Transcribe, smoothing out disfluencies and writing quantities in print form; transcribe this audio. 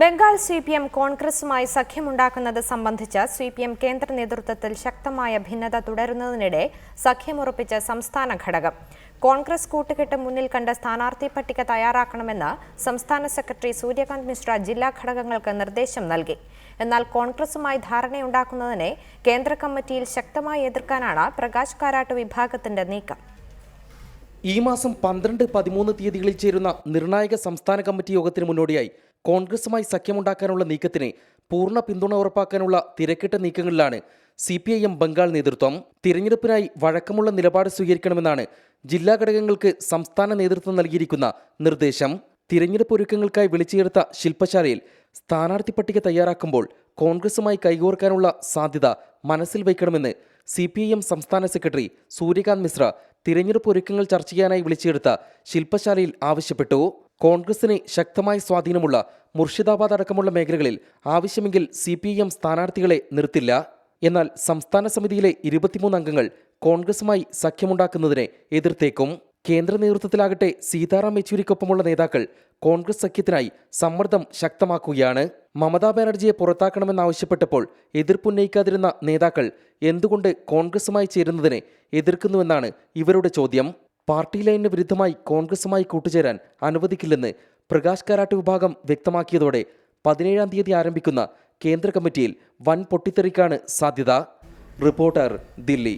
Bengal CPM കോൺഗ്രസുമായി സഖ്യമുണ്ടാക്കുന്നത് സംബന്ധിച്ച് CPM കേന്ദ്ര നേതൃത്വത്തിൽ ശക്തമായ ഭിന്നത തുടരുന്നതിനിടെ സഖ്യമുറപ്പിച്ച സംസ്ഥാന ഘടകം കോൺഗ്രസ് കൂട്ടുകെട്ട് മുന്നിൽ കണ്ട സ്ഥാനാർത്ഥി പട്ടിക തയ്യാറാക്കണമെന്ന് സംസ്ഥാന സെക്രട്ടറി സൂര്യകാന്ത് മിശ്ര ജില്ലാ ഘടകങ്ങൾക്ക് നിർദ്ദേശം നൽകി. എന്നാൽ കോൺഗ്രസുമായി ധാരണയുണ്ടാക്കുന്നതിനെ കേന്ദ്ര കമ്മിറ്റിയിൽ ശക്തമായി എതിർക്കാനാണ് പ്രകാശ് കാരാട്ട് വിഭാഗത്തിന്റെ നീക്കം. ഈ മാസം 12-13 തീയതികളിൽ ചേരുന്ന നിർണായക സംസ്ഥാന കമ്മിറ്റി യോഗത്തിന് മുന്നോടിയായി കോൺഗ്രസുമായി സഖ്യമുണ്ടാക്കാനുള്ള നീക്കത്തിന് പൂർണ്ണ പിന്തുണ ഉറപ്പാക്കാനുള്ള തിരക്കിട്ട നീക്കങ്ങളിലാണ് CPIM ബംഗാൾ നേതൃത്വം. തിരഞ്ഞെടുപ്പിനായി വഴക്കമുള്ള നിലപാട് സ്വീകരിക്കണമെന്നാണ് ജില്ലാ ഘടകങ്ങൾക്ക് സംസ്ഥാന നേതൃത്വം നൽകിയിരിക്കുന്ന നിർദ്ദേശം. തിരഞ്ഞെടുപ്പ് ഒരുക്കങ്ങൾക്കായി വിളിച്ചു ചേർത്ത ശില്പശാലയിൽ സ്ഥാനാർത്ഥി പട്ടിക തയ്യാറാക്കുമ്പോൾ കോൺഗ്രസുമായി കൈകോർക്കാനുള്ള സാധ്യത മനസ്സിൽ വയ്ക്കണമെന്ന് CPIM സംസ്ഥാന സെക്രട്ടറി സൂര്യകാന്ത് മിശ്ര തിരഞ്ഞെടുപ്പ് ഒരുക്കങ്ങൾ ചർച്ച ചെയ്യാനായി വിളിച്ചെടുത്ത ശില്പശാലയിൽ ആവശ്യപ്പെട്ടു. കോൺഗ്രസിന് ശക്തമായ സ്വാധീനമുള്ള മുർഷിദാബാദ് അടക്കമുള്ള മേഖലകളിൽ ആവശ്യമെങ്കിൽ CPIM സ്ഥാനാർത്ഥികളെ നിർത്തില്ല. എന്നാൽ സംസ്ഥാന സമിതിയിലെ 23 അംഗങ്ങൾ കോൺഗ്രസുമായി സഖ്യമുണ്ടാക്കുന്നതിനെ എതിർത്തേക്കും. കേന്ദ്ര നേതൃത്വത്തിലാകട്ടെ സീതാറാം യെച്ചൂരിക്കൊപ്പമുള്ള നേതാക്കൾ കോൺഗ്രസ് സഖ്യത്തിനായി സമ്മർദ്ദം ശക്തമാക്കുകയാണ്. മമതാ ബാനർജിയെ പുറത്താക്കണമെന്നാവശ്യപ്പെട്ടപ്പോൾ എതിർപ്പുന്നയിക്കാതിരുന്ന നേതാക്കൾ എന്തുകൊണ്ട് കോൺഗ്രസുമായി ചേരുന്നതിനെ എതിർക്കുന്നുവെന്നാണ് ഇവരുടെ ചോദ്യം. പാർട്ടി ലൈനിന് വിരുദ്ധമായി കോൺഗ്രസുമായി കൂട്ടുചേരാൻ അനുവദിക്കില്ലെന്ന് പ്രകാശ് കാരാട്ട് വിഭാഗം വ്യക്തമാക്കിയതോടെ 17-ാം തീയതി ആരംഭിക്കുന്ന കേന്ദ്ര കമ്മിറ്റിയിൽ വൻ പൊട്ടിത്തെറിക്കാണ് സാധ്യത. റിപ്പോർട്ടർ, ദില്ലി.